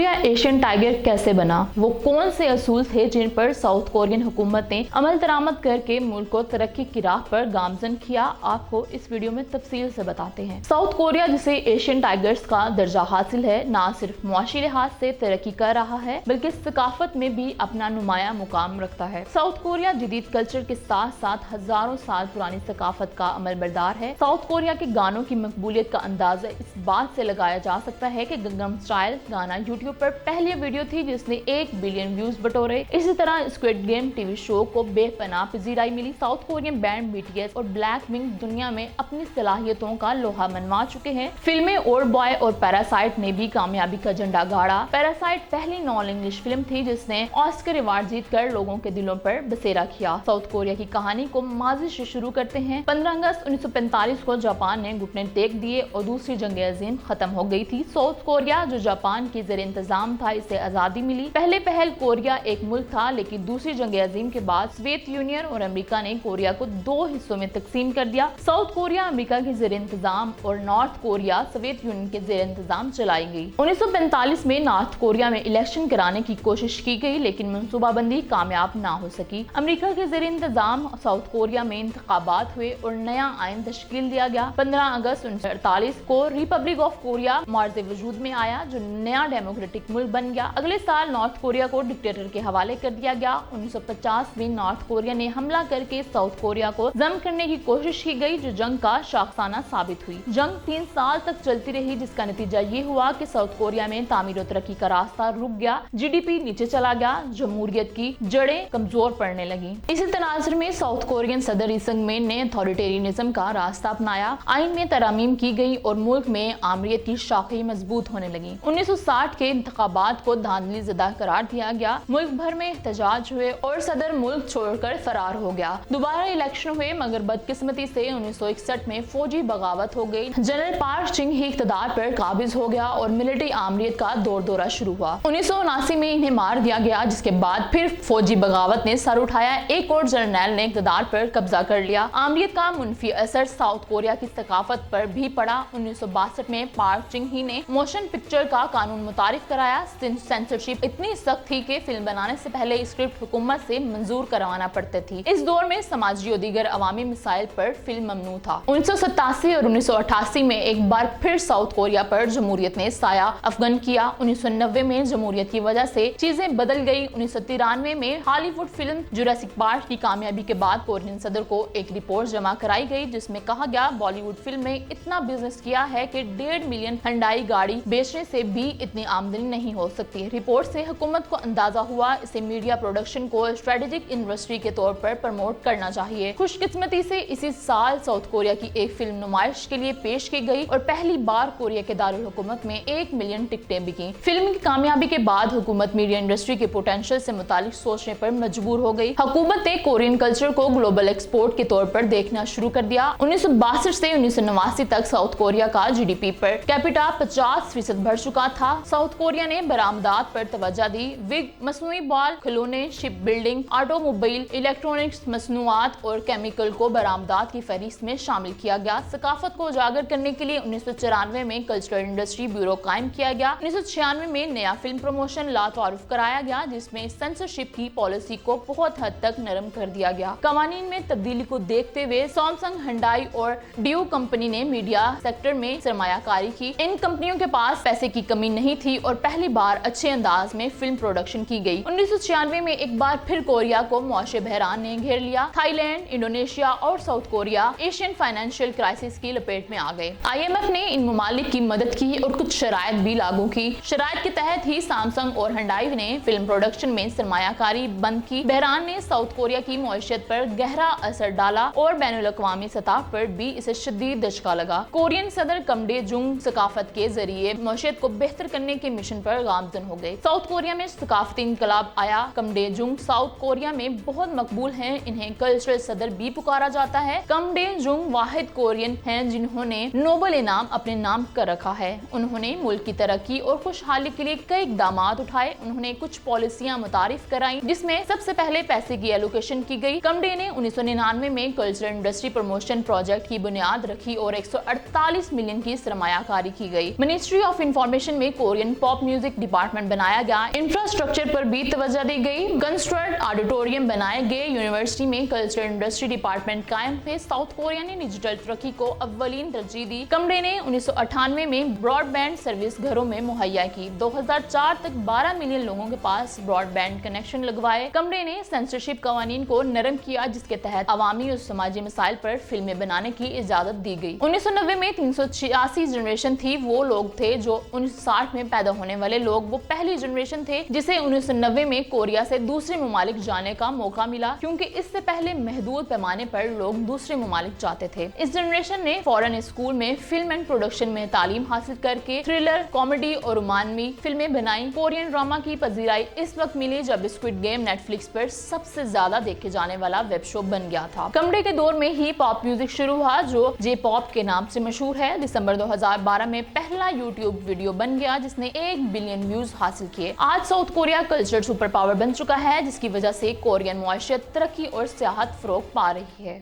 Korea Asian tiger कैसे बना? वो कौन से असूल थे जिन पर साउथ कोरियन हुकूमत ने अमल दरामद करके मुल्क को तरक्की की राह पर गामजन किया? आपको इस वीडियो में तफसील से बताते हैं। साउथ कोरिया जिसे एशियन टाइगर्स का दर्जा हासिल है, ना सिर्फ मुआशी लिहाज से तरक्की कर रहा है बल्कि सकाफत में भी अपना नुमाया मुकाम रखता है। साउथ कोरिया जदीद कल्चर के साथ साथ हजारों साल पुरानी सकाफत का अमल बरदार है। साउथ कोरिया के गानों की मकबूलियत का अंदाजा इस बात से लगाया जा सकता है कि गंगनम स्टाइल गाना यूट्यूब पर पहली वीडियो थी जिसने 1 बिलियन व्यूज बटोरे। इसी तरह स्क्विड गेम टीवी शो को बेपनाह पजीराई मिली। साउथ कोरियन बैंड बीटीएस और ब्लैकपिंक दुनिया में अपनी सलाहियतों का लोहा मनवा चुके हैं। फिल्में ओल्ड बॉय और पैरासाइट ने भी कामयाबी का झंडा गाड़ा। पैरासाइट पहली नॉन इंग्लिश फिल्म थी जिसने ऑस्कर अवार्ड जीतकर लोगों के दिलों पर बसेरा किया। साउथ कोरिया की कहानी को माजी से शुरू करते हैं। 15 अगस्त 1945 को जापान ने घुटने टेक दिए और दूसरी जंग अजीम खत्म हो गई थी। साउथ कोरिया जो जापान की ज़ेर इंतजाम था, इसे आजादी मिली। पहले पहल कोरिया एक मुल्क था, लेकिन दूसरी जंग अजीम के बाद सोवियत यूनियन और अमेरिका ने कोरिया को 2 हिस्सों में तकसीम कर दिया। साउथ कोरिया अमेरिका की ज़ेर इंतजाम और नॉर्थ कोरिया सोवियत यूनियन के ज़ेर इंतजाम चलाई गई। 1945 में नॉर्थ कोरिया में इलेक्शन कराने की कोशिश की गई, लेकिन मनसूबाबंदी कामयाब ना हो सकी। अमेरिका के ज़ेर इंतजाम साउथ कोरिया में इंतखाबात हुए और नया आइन तश्कील दिया गया। 15 अगस्त 1948 को रिपब्लिक ऑफ कोरिया मार्ज़े वजूद में आया, जो नया डेमोक्रेटिक मुल्क बन गया। अगले साल नॉर्थ कोरिया को डिक्टेटर के हवाले कर दिया गया। 1950 में नॉर्थ कोरिया ने हमला करके साउथ कोरिया को जम करने की कोशिश की गई, जो जंग का शाखसाना साबित हुई। जंग 3 साल तक चलती रही, जिसका नतीजा ये हुआ कि साउथ कोरिया में तामीर और तरक्की का रास्ता रुक गया, जीडीपी नीचे चला गया, जमहूरियत की जड़ें कमजोर पड़ने लगी। इसी तनाजुर में साउथ कोरियन सदर री संग मेन ने अथॉरिटेरियनिज्म का रास्ता अपनाया। आइन में तरामीम की गई और मुल्क में आमरीत की शाखें मजबूत होने लगी। 1960 के इंतखाबात को धांधली ज़दा करार दिया गया। मुल्क भर में एहतजाज हुए और सदर मुल्क छोड़कर फरार हो गया। दोबारा इलेक्शन हुए, मगर बदकिस्मती से 1961 में फौजी बगावत हो गई। जनरल पार्क चिंग ही इख्तिदार पर काबिज हो गया और मिलिट्री आमरीत का दौर दौरा शुरू हुआ। 1979 में इन्हें मार दिया गया, जिसके बाद फिर फौजी बगावत ने सर उठाया। एक और जर्नैल ने इख्तिदार पर कब्जा कर लिया। आमरीत का मुनफी असर साउथ कोरिया की सकाफत पर भी पड़ा। 1962 में पार्क चिंग ही ने मोशन पिक्चर का कानून मुतारिफ कराया। सेंसरशिप इतनी सख्त थी कि फिल्म बनाने से पहले स्क्रिप्ट हुकूमत से मंजूर करवाना पड़ती थी। इस दौर में समाजी और दीगर अवामी मिसाइल पर फिल्म ममनू था। 1987 और 1988 में एक बार फिर साउथ कोरिया पर जमहूरियत ने साया अफगन किया। 1990 में जमहूरियत की वजह से चीजें बदल गई। 1993 में हॉलीवुड फिल्म जुरासिक पार्क की कामयाबी के बाद कोरियन सदर को एक रिपोर्ट जमा कराई गई, जिसमें कहा गया बॉलीवुड फिल्म में इतना बिजनेस किया है कि 1.5 मिलियन हुंडई गाड़ी बेचने से भी इतनी आमदनी नहीं हो सकती। रिपोर्ट से हुकूमत को अंदाजा हुआ इसे मीडिया प्रोडक्शन को स्ट्रेटेजिक इंडस्ट्री के तौर पर प्रमोट करना चाहिए। खुशकिस्मती से इसी साल साउथ कोरिया की एक फिल्म नुमाइश के लिए पेश की गई और पहली बार कोरिया के दारुल हुकूमत में 1 मिलियन टिकटें बिकी। फिल्म की कामयाबी के बाद हुकूमत मीडिया इंडस्ट्री के पोटेंशियल से मुतालिक सोचने पर मजबूर हो गई। हुकूमत ने कोरियन कल्चर को ग्लोबल एक्सपोर्ट के तौर पर देखना शुरू कर दिया। 1962 से 1989 तक साउथ कोरिया का जीडीपी पर कैपिटा 50% बढ़ चुका था। साउथ कोरिया ने बरामदात पर तवज्जो दी। विग, मसनूई बाल, खिलौने, शिप बिल्डिंग, ऑटोमोबाइल, इलेक्ट्रॉनिक्स मसनूआत और केमिकल को बरामदात की फहरिस्त में शामिल किया गया। सकाफत को उजागर करने के लिए 1994 में कल्चरल इंडस्ट्री ब्यूरो कायम किया गया। 1996 में नया फिल्म प्रमोशन ला तारुफ कराया गया, जिसमें सेंसरशिप की पॉलिसी को बहुत हद तक नरम कर दिया गया। कवानीन में तब्दीली को देखते हुए सैमसंग, हुंडई और ड्यू कंपनी ने मीडिया सेक्टर में सरमायाकारी की। इन कंपनियों के पास पैसे की कमी नहीं थी और पहली बार अच्छे अंदाज में फिल्म प्रोडक्शन की गई। 1996 में एक बार फिर कोरिया को मुआशी बहरान ने घेर लिया। थाईलैंड, इंडोनेशिया और south Korea Asian financial crisis की लपेट में आ गए। IMF ने इन ममालिक की मदद की और कुछ शराइत भी लागू की। शराइत के तहत ही सैमसंग और हुंडई ने फिल्म प्रोडक्शन में सरमायाकारी बंद की। बहरान ने साउथ कोरिया की मईशत पर गहरा असर डाला और बैनुल अक़वामी सतह पर भी इसे शदीद दचका लगा। कोरियन सदर किम डे जुंग सकाफत के जरिए मईशत को बेहतर करने के मिशन पर गामजन हो गए। साउथ कोरिया में सकाफती इनकलाब आया। किम डे जुंग साउथ कोरिया में बहुत मकबूल हैं। इन्हें कल्चरल सदर भी पुकारा जाता है। किम डे जुंग वाहिद कोरियन हैं जिन्होंने नोबल इनाम अपने नाम कर रखा है। उन्होंने मुल्क की तरक्की और खुशहाली के लिए कई इक़दाम उठाए। उन्होंने कुछ पॉलिसियां मुतारिफ कराई, जिसमें सबसे पहले पैसे की एलोकेशन की गई। किम डे ने 1999 में कल्चरल इंडस्ट्री प्रमोशन प्रोजेक्ट की बुनियाद रखी और 148 मिलियन की सरमायाकारी की गई। मिनिस्ट्री ऑफ इंफॉर्मेशन में कोरियन पॉप म्यूजिक डिपार्टमेंट बनाया गया, इंफ्रास्ट्रक्चर पर भी तवज्जो दी गई, कंस्ट्रक्ट ऑडिटोरियम बनाए गए, यूनिवर्सिटी में कल्चर इंडस्ट्री डिपार्टमेंट कायम है। साउथ कोरिया ने डिजिटल तरक्की को अव्वलीन तरजीह दी। कमरे ने 1998 में ब्रॉडबैंड सर्विस घरों में मुहैया की। 2004 तक 12 मिलियन लोगों के पास ब्रॉडबैंड कनेक्शन लगवाए। कमरे ने सेंसरशिप कवानीन को नरम किया, जिसके तहत अवामी और समाजी मसाइल पर फिल्में बनाने की इजाजत दी गई। 1990 में 386 जनरेशन थी। वो लोग थे जो 1960 में पैदा होने वाले लोग, वो पहली जनरेशन थे जिसे 1990 में कोरिया से दूसरे ममालिक जाने का मौका मिला, क्योंकि इससे पहले महदूद पैमाने पर लोग दूसरे ममालिक जाते थे। इस जनरेशन ने फॉरेन स्कूल में फिल्म एंड प्रोडक्शन में तालीम हासिल करके थ्रिलर, कॉमेडी और रोमांवी फिल्में बनाई। कोरियन ड्रामा की पजीराई इस वक्त मिली जब स्क्विड गेम नेटफ्लिक्स पर सबसे ज्यादा देखे जाने वाला वेब शो बन गया था। कमरे के दौर में ही पॉप म्यूजिक शुरू हुआ, जो जे पॉप के नाम से मशहूर है। दिसंबर 2012 में पहला यूट्यूब वीडियो बन गया जिसने 1 बिलियन व्यूज हासिल किए। आज south Korea culture super power बन चुका है, जिसकी वजह से कोरियन मुआशरत तरक्की और सियाहत फरोग पा रही है।